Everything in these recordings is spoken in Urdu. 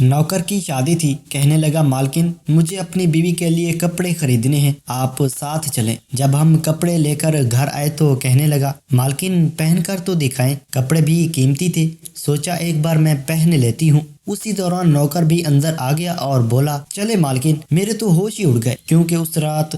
نوکر کی شادی تھی۔ کہنے لگا مالکن مجھے اپنی بیوی کے لیے کپڑے خریدنے ہیں، آپ ساتھ چلیں۔ جب ہم کپڑے لے کر گھر آئے تو کہنے لگا مالکن پہن کر تو دکھائیں، کپڑے بھی قیمتی تھے، سوچا ایک بار میں پہن لیتی ہوں۔ اسی دوران نوکر بھی اندر آ گیا اور بولا چلے مالکن، میرے تو ہوش ہی اڑ گئے کیونکہ اس رات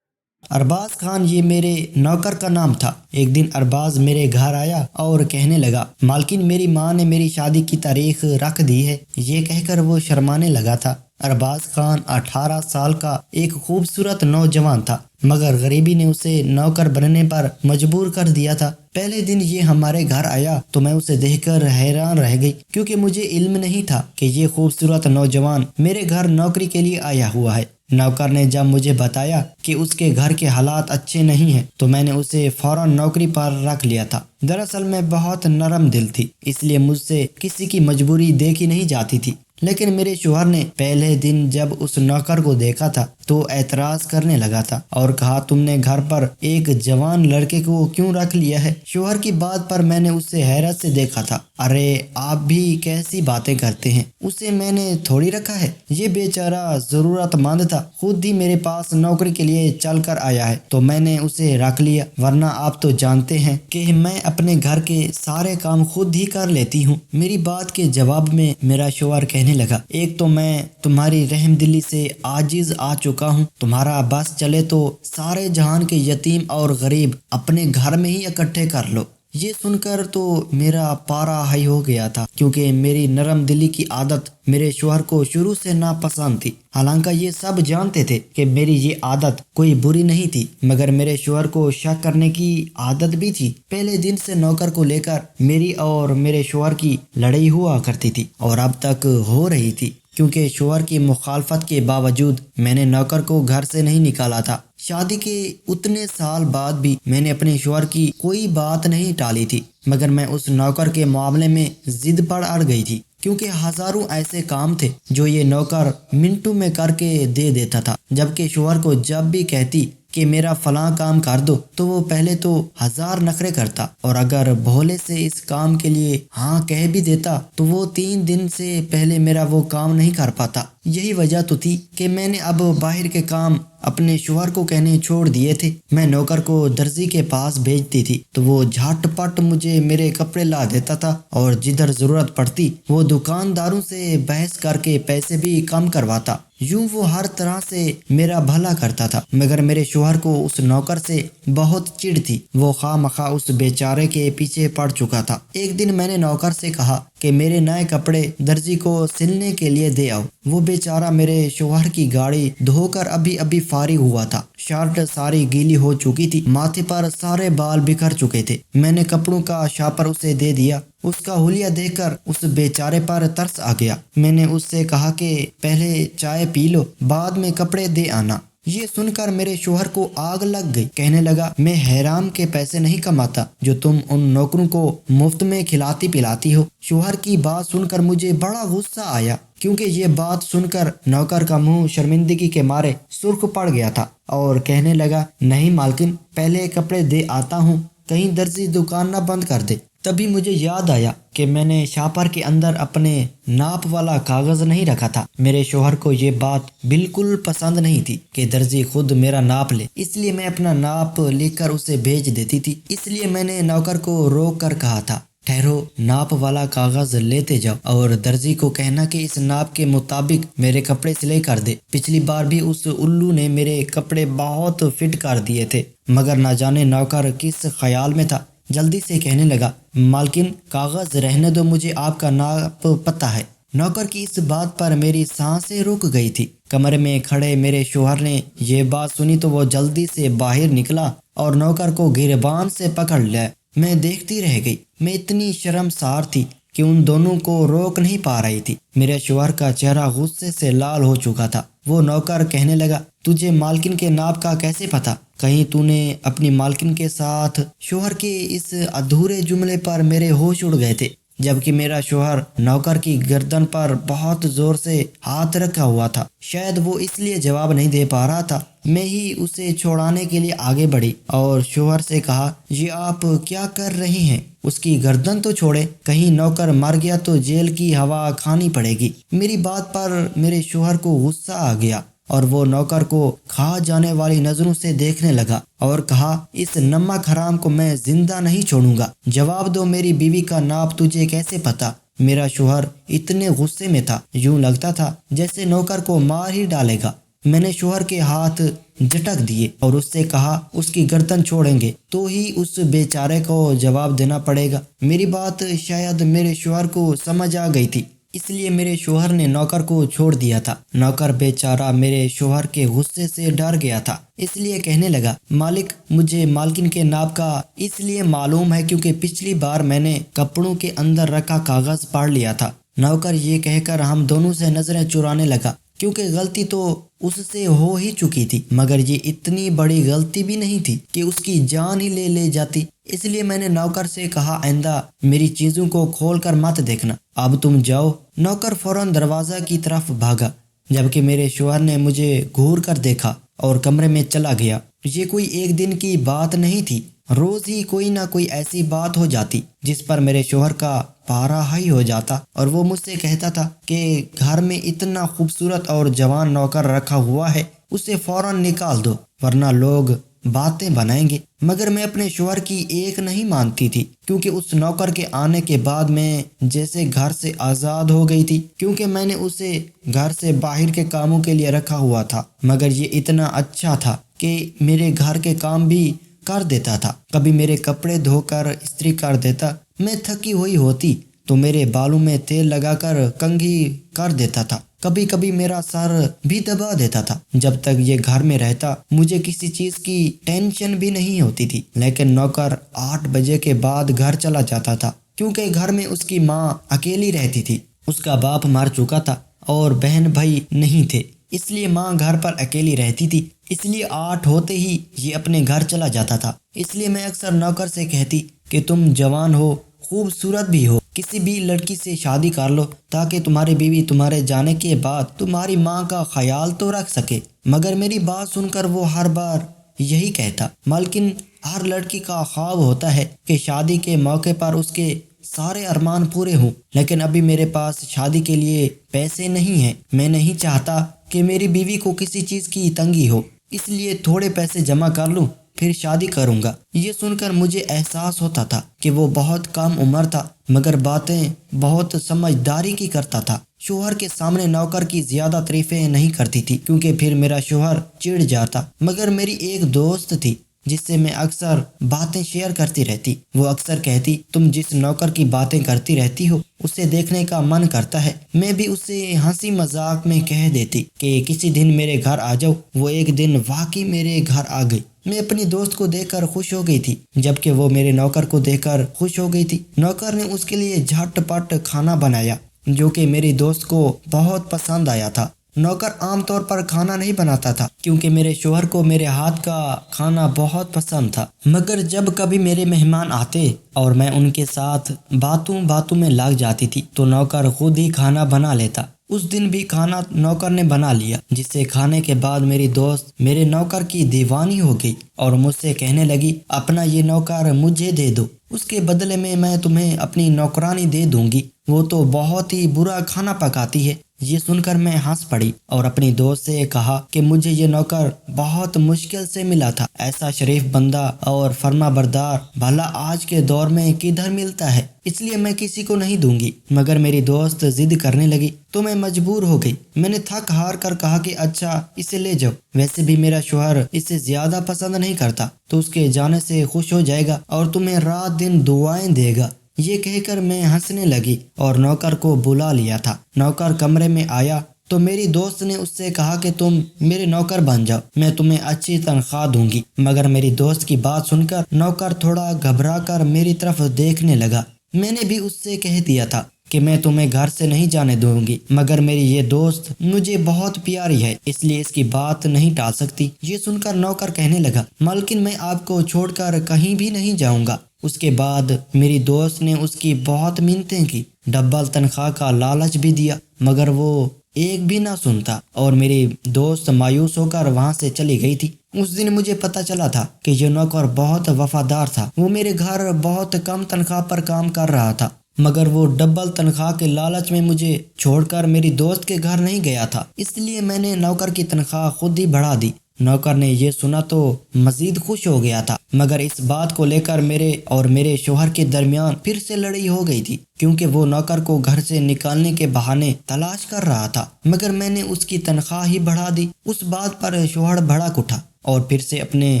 ارباز خان یہ میرے نوکر کا نام تھا۔ ایک دن ارباز میرے گھر آیا اور کہنے لگا مالکن میری ماں نے میری شادی کی تاریخ رکھ دی ہے۔ یہ کہہ کر وہ شرمانے لگا تھا۔ ارباز خان 18 سال کا ایک خوبصورت نوجوان تھا، مگر غریبی نے اسے نوکر بننے پر مجبور کر دیا تھا۔ پہلے دن یہ ہمارے گھر آیا تو میں اسے دیکھ کر حیران رہ گئی، کیونکہ مجھے علم نہیں تھا کہ یہ خوبصورت نوجوان میرے گھر نوکری کے لیے آیا ہوا ہے۔ نوکر نے جب مجھے بتایا کہ اس کے گھر کے حالات اچھے نہیں ہیں تو میں نے اسے فوراً نوکری پر رکھ لیا تھا۔ دراصل میں بہت نرم دل تھی، اس لیے مجھ سے کسی کی مجبوری دیکھی نہیں جاتی تھی۔ لیکن میرے شوہر نے پہلے دن جب اس نوکر کو دیکھا تھا تو اعتراض کرنے لگا تھا اور کہا تم نے گھر پر ایک جوان لڑکے کو کیوں رکھ لیا ہے؟ شوہر کی بات پر میں نے اسے حیرت سے دیکھا تھا۔ ارے آپ بھی کیسی باتیں کرتے ہیں، اسے میں نے تھوڑی رکھا ہے، یہ بیچارہ ضرورت مند تھا، خود ہی میرے پاس نوکری کے لیے چل کر آیا ہے تو میں نے اسے رکھ لیا، ورنہ آپ تو جانتے ہیں کہ میں اپنے گھر کے سارے کام خود ہی کر لیتی ہوں۔ میری بات کے جواب میں میرا شوہر کہنے لگا ایک تو میں تمہاری رحم دلی سے عاجز آ چکا ہوں، تمہارا بس چلے تو سارے جہان کے یتیم اور غریب اپنے گھر میں ہی اکٹھے کر لو۔ یہ سن کر تو میرا پارا ہائی ہو گیا تھا، کیونکہ میری نرم دلی کی عادت میرے شوہر کو شروع سے ناپسند تھی۔ حالانکہ یہ سب جانتے تھے کہ میری یہ عادت کوئی بری نہیں تھی، مگر میرے شوہر کو شک کرنے کی عادت بھی تھی۔ پہلے دن سے نوکر کو لے کر میری اور میرے شوہر کی لڑائی ہوا کرتی تھی اور اب تک ہو رہی تھی، کیونکہ شوہر کی مخالفت کے باوجود میں نے نوکر کو گھر سے نہیں نکالا تھا۔ شادی کے اتنے سال بعد بھی میں نے اپنے شوہر کی کوئی بات نہیں ٹالی تھی، مگر میں اس نوکر کے معاملے میں ضد پر اڑ گئی تھی، کیونکہ ہزاروں ایسے کام تھے جو یہ نوکر منٹوں میں کر کے دے دیتا تھا، جبکہ شوہر کو جب بھی کہتی کہ میرا فلاں کام کر دو تو وہ پہلے تو 1000 نخرے کرتا، اور اگر بھولے سے اس کام کے لیے ہاں کہہ بھی دیتا تو وہ 3 دن سے پہلے میرا وہ کام نہیں کر پاتا۔ یہی وجہ تو تھی کہ میں نے اب باہر کے کام اپنے شوہر کو کہنے چھوڑ دیے تھے۔ میں نوکر کو درزی کے پاس بھیجتی تھی تو وہ جھٹ پٹ مجھے میرے کپڑے لا دیتا تھا، اور جدھر ضرورت پڑتی وہ دکانداروں سے بحث کر کے پیسے بھی کم کرواتا۔ یوں وہ ہر طرح سے میرا بھلا کرتا تھا، مگر میرے شوہر کو اس نوکر سے بہت چڑ تھی، وہ خواہ مخواہ اس بیچارے کے پیچھے پڑ چکا تھا۔ ایک دن میں نے نوکر سے کہا کہ میرے نئے کپڑے درزی کو سلنے کے لیے دے آؤ۔ وہ بیچارہ میرے شوہر کی گاڑی دھو کر ابھی فارغ ہوا تھا، شرٹ ساری گیلی ہو چکی تھی، ماتھے پر سارے بال بکھر چکے تھے۔ میں نے کپڑوں کا شاپر اسے دے دیا۔ اس کا حلیہ دیکھ کر اس بیچارے پر ترس آ گیا۔ میں نے اس سے کہا کہ پہلے چائے پی لو، بعد میں کپڑے دے آنا۔ یہ سن کر میرے شوہر کو آگ لگ گئی، کہنے لگا میں حرام کے پیسے نہیں کماتا جو تم ان نوکروں کو مفت میں کھلاتی پلاتی ہو۔ شوہر کی بات سن کر مجھے بڑا غصہ آیا، کیونکہ یہ بات سن کر نوکر کا منہ شرمندگی کے مارے سرخ پڑ گیا تھا اور کہنے لگا نہیں مالکن، پہلے کپڑے دے آتا ہوں، کہیں درزی دکان نہ بند کر دے۔ تبھی مجھے یاد آیا کہ میں نے شاپر کے اندر اپنے ناپ والا کاغذ نہیں رکھا تھا۔ میرے شوہر کو یہ بات بالکل پسند نہیں تھی کہ درزی خود میرا ناپ لے، اس لیے میں اپنا ناپ لکھ کر اسے بھیج دیتی تھی۔ اس لیے میں نے نوکر کو روک کر کہا تھا ٹھہرو، ناپ والا کاغذ لیتے جاؤ اور درزی کو کہنا کہ اس ناپ کے مطابق میرے کپڑے سلائی کر دے۔ پچھلی بار بھی اس الو نے میرے کپڑے بہت فٹ کر دیے تھے، مگر نہ جانے نوکر کس خیال میں تھا، جلدی سے کہنے لگا مالکن کاغذ رہنے دو، مجھے آپ کا ناپ پتہ ہے۔ نوکر کی اس بات پر میری سانسیں رک گئی تھی۔ کمرے میں کھڑے میرے شوہر نے یہ بات سنی تو وہ جلدی سے باہر نکلا اور نوکر کو گریبان سے پکڑ لیا۔ میں دیکھتی رہ گئی، میں اتنی شرمسار تھی کہ ان دونوں کو روک نہیں پا رہی تھی۔ میرے شوہر کا چہرہ غصے سے لال ہو چکا تھا۔ وہ نوکر کہنے لگا تجھے مالکن کے ناپ کا کیسے پتا؟ کہیں تو نے اپنی مالکن کے ساتھ؟ شوہر کے اس ادھورے جملے پر میرے ہوش اڑ گئے تھے۔ جبکہ میرا شوہر نوکر کی گردن پر بہت زور سے ہاتھ رکھا ہوا تھا۔ شاید وہ اس لیے جواب نہیں دے پا رہا تھا۔ میں ہی اسے چھوڑانے کے لیے آگے بڑھی اور شوہر سے کہا، یہ آپ کیا کر رہی ہیں؟ اس کی گردن تو چھوڑے، کہیں نوکر مر گیا تو جیل کی ہوا کھانی پڑے گی۔ میری بات پر میرے شوہر کو غصہ آ گیا اور وہ نوکر کو کھا جانے والی نظروں سے دیکھنے لگا اور کہا، اس نمک حرام کو میں زندہ نہیں چھوڑوں گا۔ جواب دو، میری بیوی کا نام تجھے کیسے پتا؟ میرا شوہر اتنے غصے میں تھا، یوں لگتا تھا جیسے نوکر کو مار ہی ڈالے گا۔ میں نے شوہر کے ہاتھ جھٹک دیے اور اس سے کہا، اس کی گردن چھوڑیں گے تو ہی اس بیچارے کو جواب دینا پڑے گا۔ میری بات شاید میرے شوہر کو سمجھ آ گئی تھی، اس لیے میرے شوہر نے نوکر کو چھوڑ دیا تھا۔ نوکر بیچارہ میرے شوہر کے غصے سے ڈر گیا تھا، اس لیے کہنے لگا، مالک، مجھے مالکن کے نام کا اس لیے معلوم ہے کیونکہ پچھلی بار میں نے کپڑوں کے اندر رکھا کاغذ پڑھ لیا تھا۔ نوکر یہ کہہ کر ہم دونوں سے نظریں چرانے لگا کیونکہ غلطی تو اس سے ہو ہی چکی تھی، مگر یہ اتنی بڑی غلطی بھی نہیں تھی کہ اس کی جان ہی لے جاتی۔ اس لیے میں نے نوکر سے کہا، آئندہ میری چیزوں کو کھول کر مت دیکھنا، اب تم جاؤ۔ نوکر فوراً دروازہ کی طرف بھاگا، جبکہ میرے شوہر نے مجھے گھور کر دیکھا اور کمرے میں چلا گیا۔ یہ کوئی ایک دن کی بات نہیں تھی، روز ہی کوئی نہ کوئی ایسی بات ہو جاتی جس پر میرے شوہر کا پارا ہائی ہو جاتا اور وہ مجھ سے کہتا تھا کہ گھر میں اتنا خوبصورت اور جوان نوکر رکھا ہوا ہے، اسے فوراً نکال دو ورنہ لوگ باتیں بنائیں گے۔ مگر میں اپنے شوہر کی ایک نہیں مانتی تھی کیونکہ اس نوکر کے آنے کے بعد میں جیسے گھر سے آزاد ہو گئی تھی، کیونکہ میں نے اسے گھر سے باہر کے کاموں کے لیے رکھا ہوا تھا، مگر یہ اتنا اچھا تھا کہ میرے گھر کے کام بھی کر دیتا تھا، کبھی میرے کپڑے دھو کر استری کر دیتا، میں تھکی ہوئی ہوتی تو میرے بالوں میں تیل لگا کر کنگھی کر دیتا تھا، کبھی کبھی میرا سر بھی دبا دیتا تھا۔ جب تک یہ گھر میں رہتا مجھے کسی چیز کی ٹینشن بھی نہیں ہوتی تھی، لیکن نوکر 8 بجے کے بعد گھر چلا جاتا تھا کیونکہ گھر میں اس کی ماں اکیلی رہتی تھی، اس کا باپ مر چکا تھا اور بہن بھائی نہیں تھے، اس لیے ماں گھر پر اکیلی رہتی تھی، اس لیے 8 ہوتے ہی یہ اپنے گھر چلا جاتا تھا۔ اس لیے میں اکثر نوکر سے کہتی کہ تم جوان ہو، خوبصورت بھی ہو، کسی بھی لڑکی سے شادی کر لو تاکہ تمہاری بیوی تمہارے جانے کے بعد تمہاری ماں کا خیال تو رکھ سکے۔ مگر میری بات سن کر وہ ہر بار یہی کہتا، مالکن، ہر لڑکی کا خواب ہوتا ہے کہ شادی کے موقع پر اس کے سارے ارمان پورے ہوں، لیکن ابھی میرے پاس شادی کے لیے پیسے نہیں ہیں، میں نہیں چاہتا کہ میری بیوی کو کسی چیز کی تنگی ہو، اس لیے تھوڑے پیسے جمع کر لوں پھر شادی کروں گا۔ یہ سن کر مجھے احساس ہوتا تھا کہ وہ بہت کم عمر تھا مگر باتیں بہت سمجھداری کی کرتا تھا۔ شوہر کے سامنے نوکر کی زیادہ تعریفیں نہیں کرتی تھی کیونکہ پھر میرا شوہر چڑ جاتا، مگر میری ایک دوست تھی جس سے میں اکثر باتیں شیئر کرتی رہتی، وہ اکثر کہتی، تم جس نوکر کی باتیں کرتی رہتی ہو اسے دیکھنے کا من کرتا ہے۔ میں بھی اسے ہنسی مذاق میں کہہ دیتی کہ کسی دن میرے گھر آ جاؤ۔ وہ ایک دن واقعی میرے گھر آ گئی۔ میں اپنی دوست کو دیکھ کر خوش ہو گئی تھی جبکہ وہ میرے نوکر کو دیکھ کر خوش ہو گئی تھی۔ نوکر نے اس کے لیے جھٹ پٹ کھانا بنایا جو کہ میری دوست کو بہت پسند آیا تھا۔ نوکر عام طور پر کھانا نہیں بناتا تھا کیونکہ میرے شوہر کو میرے ہاتھ کا کھانا بہت پسند تھا، مگر جب کبھی میرے مہمان آتے اور میں ان کے ساتھ باتوں میں لگ جاتی تھی تو نوکر خود ہی کھانا بنا لیتا۔ اس دن بھی کھانا نوکر نے بنا لیا، جس سے کھانے کے بعد میری دوست میرے نوکر کی دیوانی ہو گئی اور مجھ سے کہنے لگی، اپنا یہ نوکر مجھے دے دو، اس کے بدلے میں تمہیں اپنی نوکرانی دے دوں گی، وہ تو بہت ہی برا کھانا پکاتی ہے۔ یہ سن کر میں ہنس پڑی اور اپنی دوست سے کہا کہ مجھے یہ نوکر بہت مشکل سے ملا تھا، ایسا شریف بندہ اور فرما بردار بھلا آج کے دور میں کدھر ملتا ہے، اس لیے میں کسی کو نہیں دوں گی۔ مگر میری دوست ضد کرنے لگی تو میں مجبور ہو گئی۔ میں نے تھک ہار کر کہا کہ اچھا اسے لے جاؤ، ویسے بھی میرا شوہر اسے زیادہ پسند نہیں کرتا تو اس کے جانے سے خوش ہو جائے گا اور تمہیں رات دن دعائیں دے گا۔ یہ کہہ کر میں ہنسنے لگی اور نوکر کو بلا لیا تھا۔ نوکر کمرے میں آیا تو میری دوست نے اس سے کہا کہ تم میرے نوکر بن جاؤ، میں تمہیں اچھی تنخواہ دوں گی۔ مگر میری دوست کی بات سن کر نوکر تھوڑا گھبرا کر میری طرف دیکھنے لگا۔ میں نے بھی اس سے کہہ دیا تھا کہ میں تمہیں گھر سے نہیں جانے دوں گی، مگر میری یہ دوست مجھے بہت پیاری ہے اس لیے اس کی بات نہیں ٹال سکتی۔ یہ سن کر نوکر کہنے لگا، مالکن، میں آپ کو چھوڑ کر کہیں بھی نہیں جاؤں گا، اس کے بعد میری دوست نے اس کی بہت منتیں کی، ڈبل تنخواہ کا لالچ بھی دیا، مگر وہ ایک بھی نہ سنتا اور میری دوست مایوس ہو کر وہاں سے چلی گئی تھی۔ اس دن مجھے پتا چلا تھا کہ یہ نوکر بہت وفادار تھا۔ وہ میرے گھر بہت کم تنخواہ پر کام کر رہا تھا، مگر وہ ڈبل تنخواہ کے لالچ میں مجھے چھوڑ کر میری دوست کے گھر نہیں گیا تھا، اس لیے میں نے نوکر کی تنخواہ خود ہی بڑھا دی۔ نوکر نے یہ سنا تو مزید خوش ہو گیا تھا، مگر اس بات کو لے کر میرے اور میرے شوہر کے درمیان پھر سے لڑائی ہو گئی تھی، کیونکہ وہ نوکر کو گھر سے نکالنے کے بہانے تلاش کر رہا تھا، مگر میں نے اس کی تنخواہ ہی بڑھا دی۔ اس بات پر شوہر بھڑک اٹھا اور پھر سے اپنے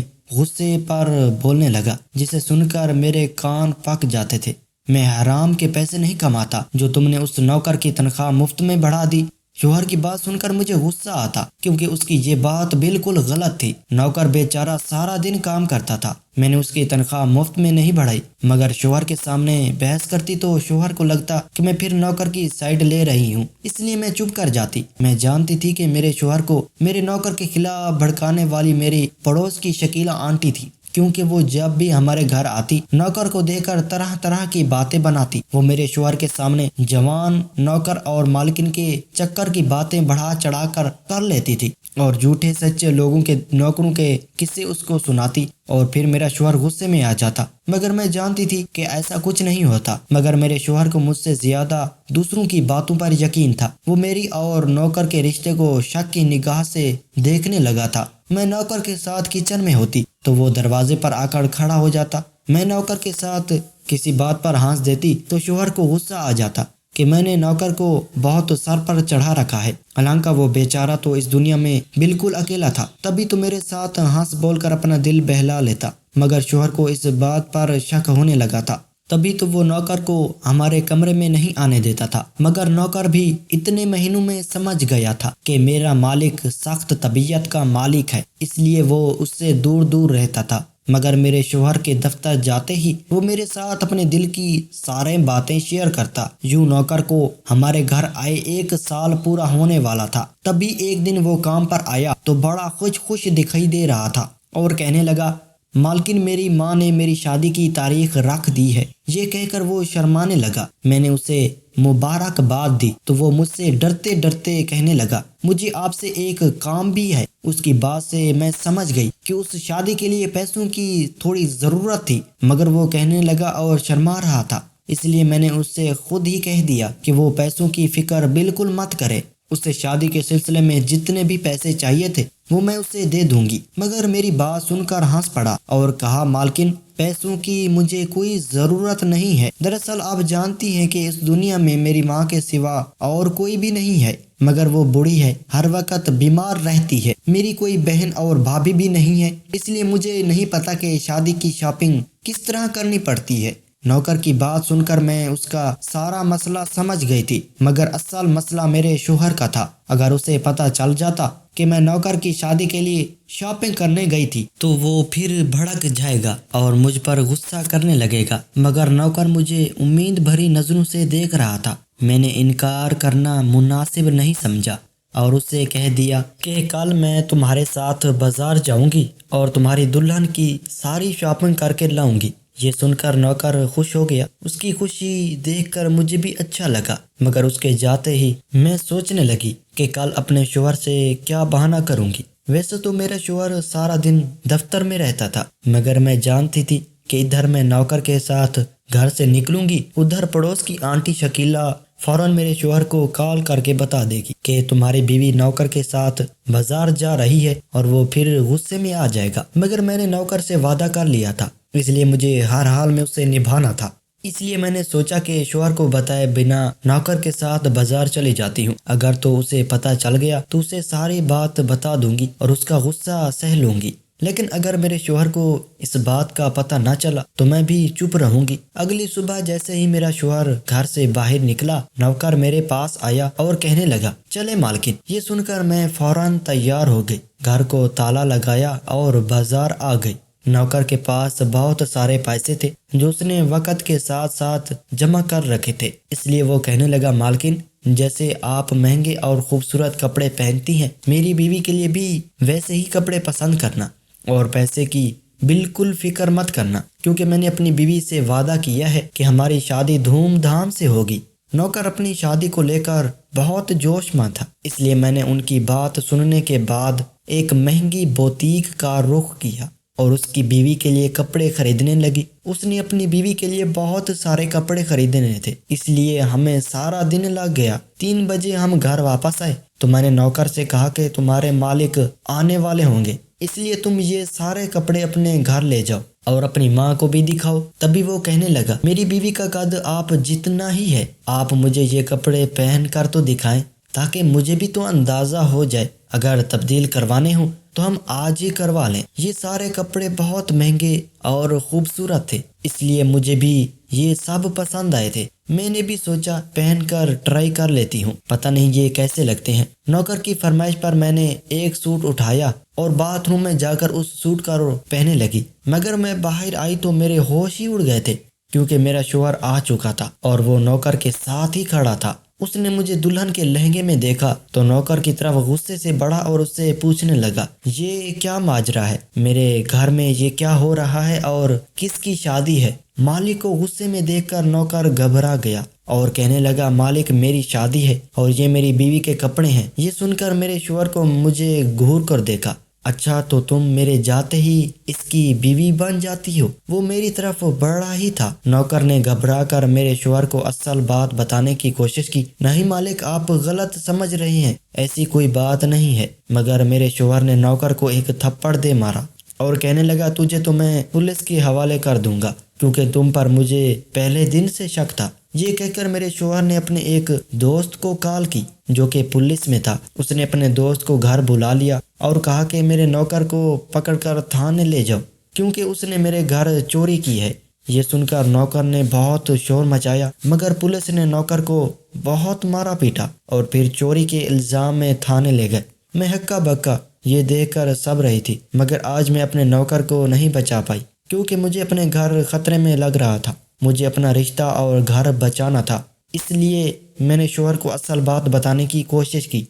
غصے پر بولنے لگا، جسے سن کر میرے کان پک جاتے تھے۔ میں حرام کے پیسے نہیں کماتا جو تم نے اس نوکر کی تنخواہ مفت میں بڑھا دی۔ شوہر کی بات سن کر مجھے غصہ آتا، کیونکہ اس کی یہ بات بالکل غلط تھی۔ نوکر بیچارہ سارا دن کام کرتا تھا، میں نے اس کی تنخواہ مفت میں نہیں بڑھائی، مگر شوہر کے سامنے بحث کرتی تو شوہر کو لگتا کہ میں پھر نوکر کی سائیڈ لے رہی ہوں، اس لیے میں چپ کر جاتی۔ میں جانتی تھی کہ میرے شوہر کو میرے نوکر کے خلاف بھڑکانے والی میری پڑوس کی شکیلہ آنٹی تھی، کیونکہ وہ جب بھی ہمارے گھر آتی نوکر کو دیکھ کر طرح طرح کی باتیں بناتی۔ وہ میرے شوہر کے سامنے جوان نوکر اور مالکن کے چکر کی باتیں بڑھا چڑھا کر لیتی تھی اور جھوٹے سچے لوگوں کے نوکروں کے قصے اس کو سناتی، اور پھر میرا شوہر غصے میں آ جاتا، مگر میں جانتی تھی کہ ایسا کچھ نہیں ہوتا۔ مگر میرے شوہر کو مجھ سے زیادہ دوسروں کی باتوں پر یقین تھا۔ وہ میری اور نوکر کے رشتے کو شک کی نگاہ سے دیکھنے لگا تھا۔ میں نوکر کے ساتھ کچن میں ہوتی تو وہ دروازے پر آ کر کھڑا ہو جاتا۔ میں نوکر کے ساتھ کسی بات پر ہنس دیتی تو شوہر کو غصہ آ جاتا کہ میں نے نوکر کو بہت سر پر چڑھا رکھا ہے، حالانکہ وہ بیچارہ تو اس دنیا میں بالکل اکیلا تھا، تبھی تو میرے ساتھ ہنس بول کر اپنا دل بہلا لیتا۔ مگر شوہر کو اس بات پر شک ہونے لگا تھا، تبھی تو وہ نوکر کو ہمارے کمرے میں نہیں آنے دیتا تھا۔ مگر نوکر بھی اتنے مہینوں میں سمجھ گیا تھا کہ میرا مالک سخت طبیعت کا مالک ہے، اس لیے وہ اس سے دور دور رہتا تھا۔ مگر میرے شوہر کے دفتر جاتے ہی وہ میرے ساتھ اپنے دل کی سارے باتیں شیئر کرتا۔ یوں نوکر کو ہمارے گھر آئے 1 سال پورا ہونے والا تھا، تبھی ایک دن وہ کام پر آیا تو بڑا خوش دکھائی دے رہا تھا اور کہنے لگا، مالکن میری ماں نے میری شادی کی تاریخ رکھ دی ہے۔ یہ کہہ کر وہ شرمانے لگا۔ میں نے اسے مبارکباد دی تو وہ مجھ سے ڈرتے ڈرتے کہنے لگا، مجھے آپ سے ایک کام بھی ہے۔ اس کی بات سے میں سمجھ گئی کہ اس شادی کے لیے پیسوں کی تھوڑی ضرورت تھی، مگر وہ کہنے لگا اور شرما رہا تھا، اس لیے میں نے اس سے خود ہی کہہ دیا کہ وہ پیسوں کی فکر بالکل مت کرے، اسے شادی کے سلسلے میں جتنے بھی پیسے چاہیے تھے وہ میں اسے دے دوں گی۔ مگر میری بات سن کر ہنس پڑا اور کہا، مالکن پیسوں کی مجھے کوئی ضرورت نہیں ہے، دراصل آپ جانتی ہیں کہ اس دنیا میں میری ماں کے سوا اور کوئی بھی نہیں ہے، مگر وہ بوڑھی ہے، ہر وقت بیمار رہتی ہے، میری کوئی بہن اور بھابھی بھی نہیں ہے، اس لیے مجھے نہیں پتا کہ شادی کی شاپنگ کس طرح کرنی پڑتی ہے۔ نوکر کی بات سن کر میں اس کا سارا مسئلہ سمجھ گئی تھی، مگر اصل مسئلہ میرے شوہر کا تھا۔ اگر اسے پتہ چل جاتا کہ میں نوکر کی شادی کے لیے شاپنگ کرنے گئی تھی تو وہ پھر بھڑک جائے گا اور مجھ پر غصہ کرنے لگے گا، مگر نوکر مجھے امید بھری نظروں سے دیکھ رہا تھا۔ میں نے انکار کرنا مناسب نہیں سمجھا اور اس سے کہہ دیا کہ کل میں تمہارے ساتھ بازار جاؤں گی اور تمہاری دلہن کی ساری شاپنگ کر کے لاؤں گی۔ یہ سن کر نوکر خوش ہو گیا۔ اس کی خوشی دیکھ کر مجھے بھی اچھا لگا، مگر اس کے جاتے ہی میں سوچنے لگی کہ کل اپنے شوہر سے کیا بہانہ کروں گی۔ ویسے تو میرا شوہر سارا دن دفتر میں رہتا تھا، مگر میں جانتی تھی کہ ادھر میں نوکر کے ساتھ گھر سے نکلوں گی، ادھر پڑوس کی آنٹی شکیلہ فوراً میرے شوہر کو کال کر کے بتا دے گی کہ تمہاری بیوی نوکر کے ساتھ بازار جا رہی ہے، اور وہ پھر غصے میں آ جائے گا۔ مگر میں نے نوکر سے وعدہ کر لیا تھا، اس لیے مجھے ہر حال میں اسے نبھانا تھا۔ اس لیے میں نے سوچا کہ شوہر کو بتائے بنا نوکر کے ساتھ بازار چلی جاتی ہوں، اگر تو اسے پتہ چل گیا تو اسے ساری بات بتا دوں گی اور اس کا غصہ سہ لوں گی، لیکن اگر میرے شوہر کو اس بات کا پتہ نہ چلا تو میں بھی چپ رہوں گی۔ اگلی صبح جیسے ہی میرا شوہر گھر سے باہر نکلا، نوکر میرے پاس آیا اور کہنے لگا، چلے مالکن۔ یہ سن کر میں فوراً تیار ہو گئی، گھر کو تالا لگایا اور بازار آ گئی۔ نوکر کے پاس بہت سارے پیسے تھے جو اس نے وقت کے ساتھ ساتھ جمع کر رکھے تھے، اس لیے وہ کہنے لگا، مالکن جیسے آپ مہنگے اور خوبصورت کپڑے پہنتی ہیں، میری بیوی کے لیے بھی ویسے ہی کپڑے پسند کرنا اور پیسے کی بالکل فکر مت کرنا، کیونکہ میں نے اپنی بیوی سے وعدہ کیا ہے کہ ہماری شادی دھوم دھام سے ہوگی۔ نوکر اپنی شادی کو لے کر بہت جوش میں تھا، اس لیے میں نے ان کی بات سننے کے بعد ایک مہنگی بوتیک کا رخ کیا اور اس کی بیوی کے لیے کپڑے خریدنے لگی۔ اس نے اپنی بیوی کے لیے بہت سارے کپڑے خریدنے تھے، اس لیے ہمیں سارا دن لگ گیا۔ 3 بجے ہم گھر واپس آئے تو میں نے نوکر سے کہا کہ تمہارے مالک آنے والے ہوں گے، اس لیے تم یہ سارے کپڑے اپنے گھر لے جاؤ اور اپنی ماں کو بھی دکھاؤ۔ تبھی وہ کہنے لگا، میری بیوی کا قد آپ جتنا ہی ہے، آپ مجھے یہ کپڑے پہن کر تو دکھائیں تاکہ مجھے بھی تو اندازہ ہو جائے، اگر تبدیل کروانے ہوں تو ہم آج ہی کروا لیں۔ یہ سارے کپڑے بہت مہنگے اور خوبصورت تھے، اس لیے مجھے بھی یہ سب پسند آئے تھے۔ میں نے بھی سوچا پہن کر ٹرائی کر لیتی ہوں، پتہ نہیں یہ کیسے لگتے ہیں۔ نوکر کی فرمائش پر میں نے ایک سوٹ اٹھایا اور باتھ روم میں جا کر اس سوٹ کا پہننے لگی، مگر میں باہر آئی تو میرے ہوش ہی اڑ گئے تھے، کیونکہ میرا شوہر آ چکا تھا اور وہ نوکر کے ساتھ ہی کھڑا تھا۔ اس نے مجھے دلہن کے لہنگے میں دیکھا تو نوکر کی طرف غصے سے بڑھا اور اس سے پوچھنے لگا، یہ کیا ماجرا ہے؟ میرے گھر میں یہ کیا ہو رہا ہے اور کس کی شادی ہے؟ مالک کو غصے میں دیکھ کر نوکر گھبرا گیا اور کہنے لگا، مالک میری شادی ہے اور یہ میری بیوی کے کپڑے ہیں۔ یہ سن کر میرے شوہر کو مجھے گھور کر دیکھا، اچھا تو تم میرے جاتے ہی اس کی بیوی بن جاتی ہو؟ وہ میری طرف بڑھا ہی تھا۔ نوکر نے گھبرا کر میرے شوہر کو اصل بات بتانے کی کوشش کی۔ نہیں مالک، آپ غلط سمجھ رہے ہیں، ایسی کوئی بات نہیں ہے۔ مگر میرے شوہر نے نوکر کو ایک تھپڑ دے مارا اور کہنے لگا، تجھے تو میں پولیس کے حوالے کر دوں گا، کیونکہ تم پر مجھے پہلے دن سے شک تھا۔ یہ کہہ کر میرے شوہر نے اپنے ایک دوست کو کال کی جو کہ پولیس میں تھا۔ اس نے اپنے دوست کو گھر بلا لیا اور کہا کہ میرے نوکر کو پکڑ کر تھانے لے جاؤ، کیونکہ اس نے میرے گھر چوری کی ہے۔ یہ سن کر نوکر نے بہت شور مچایا، مگر پولیس نے نوکر کو بہت مارا پیٹا اور پھر چوری کے الزام میں تھانے لے گئے۔ میں ہکا بکا یہ دیکھ کر سب رہی تھی، مگر آج میں اپنے نوکر کو نہیں بچا پائی، کیونکہ مجھے اپنے گھر خطرے میں لگ رہا تھا۔ مجھے اپنا رشتہ اور گھر بچانا تھا، اس لیے میں نے شوہر کو اصل بات بتانے کی کوشش کی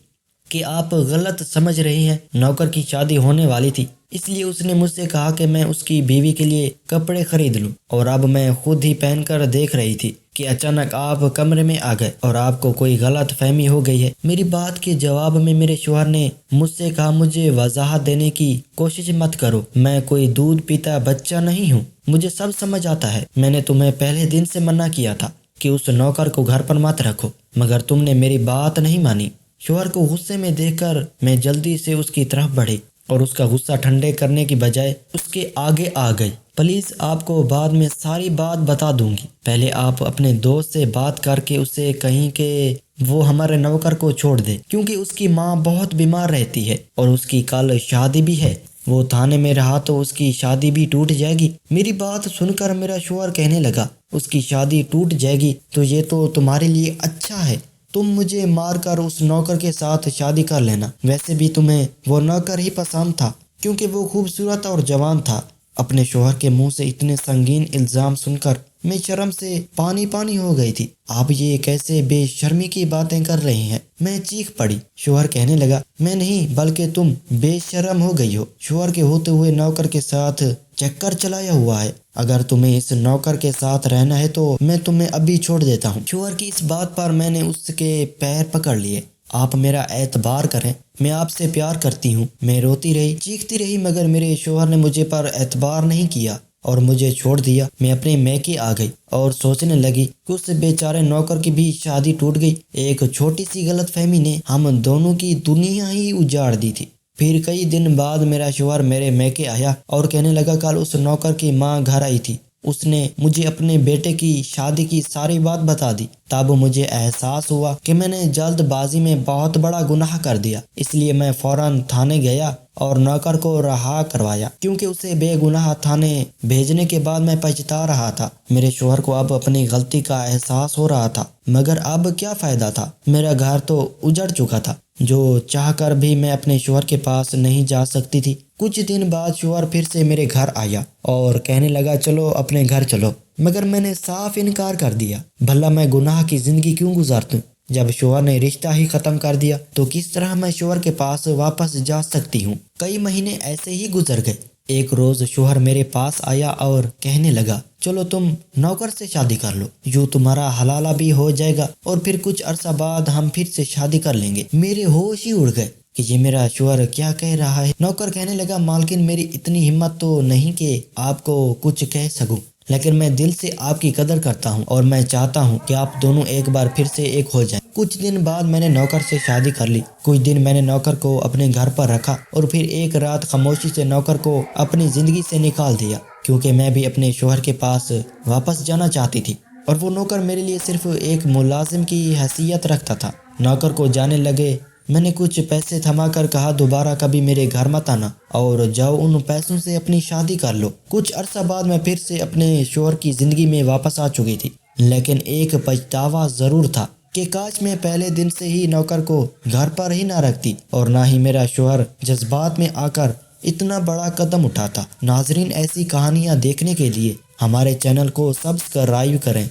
کہ آپ غلط سمجھ رہے ہیں، نوکر کی شادی ہونے والی تھی، اس لیے اس نے مجھ سے کہا کہ میں اس کی بیوی کے لیے کپڑے خرید لوں، اور اب میں خود ہی پہن کر دیکھ رہی تھی کہ اچانک آپ کمرے میں آ گئے اور آپ کو کوئی غلط فہمی ہو گئی ہے۔ میری بات کے جواب میں میرے شوہر نے مجھ سے کہا، مجھے وضاحت دینے کی کوشش مت کرو، میں کوئی دودھ پیتا بچہ نہیں ہوں، مجھے سب سمجھ آتا ہے۔ میں نے تمہیں پہلے دن سے منع کیا تھا کہ اس نوکر کو گھر پر مت رکھو، مگر تم نے میری بات نہیں مانی۔ شوہر کو غصے میں دیکھ کر میں جلدی سے اس کی طرف بڑھی اور اس کا غصہ ٹھنڈے کرنے کی بجائے اس کے آگے آ گئی۔ پلیز آپ کو بعد میں ساری بات بتا دوں گی، پہلے آپ اپنے دوست سے بات کر کے اسے کہیں کہ وہ ہمارے نوکر کو چھوڑ دے، کیونکہ اس کی ماں بہت بیمار رہتی ہے اور اس کی کل شادی بھی ہے۔ وہ تھانے میں رہا تو اس کی شادی بھی ٹوٹ جائے گی۔ میری بات سن کر میرا شوہر کہنے لگا، اس کی شادی ٹوٹ جائے گی تو یہ تو تمہارے لیے اچھا ہے، تم مجھے مار کر اس نوکر کے ساتھ شادی کر لینا، ویسے بھی تمہیں وہ نوکر ہی پسند تھا کیونکہ وہ خوبصورت اور جوان تھا۔ اپنے شوہر کے منہ سے اتنے سنگین الزام سن کر میں شرم سے پانی پانی ہو گئی تھی۔ آپ یہ کیسے بے شرمی کی باتیں کر رہے ہیں؟ میں چیخ پڑی۔ شوہر کہنے لگا، میں نہیں بلکہ تم بے شرم ہو گئی ہو، شوہر کے ہوتے ہوئے نوکر کے ساتھ چکر چلایا ہوا ہے، اگر تمہیں اس نوکر کے ساتھ رہنا ہے تو میں تمہیں ابھی چھوڑ دیتا ہوں۔ شوہر کی اس بات پر میں نے اس کے پیر پکڑ لیے۔ آپ میرا اعتبار کریں، میں آپ سے پیار کرتی ہوں۔ میں روتی رہی، چیختی رہی، مگر میرے شوہر نے مجھے پر اعتبار نہیں کیا اور مجھے چھوڑ دیا۔ میں اپنے میکے آ گئی اور سوچنے لگی کہ اس بیچارے نوکر کی بھی شادی ٹوٹ گئی۔ ایک چھوٹی سی غلط فہمی نے ہم دونوں کی دنیا ہی اجاڑ دی تھی۔ پھر کئی دن بعد میرا شوہر میرے میکے آیا اور کہنے لگا، کل اس نوکر کی ماں گھر آئی تھی، اس نے مجھے اپنے بیٹے کی شادی کی ساری بات بتا دی۔ تب مجھے احساس ہوا کہ میں نے جلد بازی میں بہت بڑا گناہ کر دیا، اس لیے میں فوراً تھانے گیا اور نوکر کو رہا کروایا، کیونکہ اسے بے گناہ تھانے بھیجنے کے بعد میں پچھتا رہا تھا۔ میرے شوہر کو اب اپنی غلطی کا احساس ہو رہا تھا، مگر اب کیا فائدہ تھا، میرا گھر تو اجڑ چکا تھا، جو چاہ کر بھی میں اپنے شوہر کے پاس نہیں جا سکتی تھی۔ کچھ دن بعد شوہر پھر سے میرے گھر آیا اور کہنے لگا، چلو اپنے گھر چلو، مگر میں نے صاف انکار کر دیا۔ بھلا میں گناہ کی زندگی کیوں گزارتوں؟ جب شوہر نے رشتہ ہی ختم کر دیا تو کس طرح میں شوہر کے پاس واپس جا سکتی ہوں؟ کئی مہینے ایسے ہی گزر گئے۔ ایک روز شوہر میرے پاس آیا اور کہنے لگا چلو تم نوکر سے شادی کر لو، یوں تمہارا حلالہ بھی ہو جائے گا اور پھر کچھ عرصہ بعد ہم پھر سے شادی کر لیں گے۔ میرے ہوش ہی اڑ گئے کہ یہ میرا شوہر کیا کہہ رہا ہے۔ نوکر کہنے لگا مالکن میری اتنی ہمت تو نہیں کہ آپ کو کچھ کہہ سکوں، لیکن میں دل سے آپ کی قدر کرتا ہوں اور میں چاہتا ہوں کہ آپ دونوں ایک بار پھر سے ایک ہو جائیں۔ کچھ دن بعد میں نے نوکر سے شادی کر لی۔ کچھ دن میں نے نوکر کو اپنے گھر پر رکھا اور پھر ایک رات خاموشی سے نوکر کو اپنی زندگی سے نکال دیا، کیونکہ میں بھی اپنے شوہر کے پاس واپس جانا چاہتی تھی اور وہ نوکر میرے لیے صرف ایک ملازم کی حیثیت رکھتا تھا۔ نوکر کو جانے لگے میں نے کچھ پیسے تھما کر کہا دوبارہ کبھی میرے گھر مت آنا اور جاؤ ان پیسوں سے اپنی شادی کر لو۔ کچھ عرصہ بعد میں پھر سے اپنے شوہر کی زندگی میں واپس آ چکی تھی، لیکن ایک پچھتاوا ضرور تھا کہ کاش میں پہلے دن سے ہی نوکر کو گھر پر ہی نہ رکھتی اور نہ ہی میرا شوہر جذبات میں آ کر اتنا بڑا قدم اٹھاتا۔ ناظرین، ایسی کہانیاں دیکھنے کے لیے ہمارے چینل کو سبسکرائب کریں۔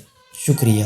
شکریہ۔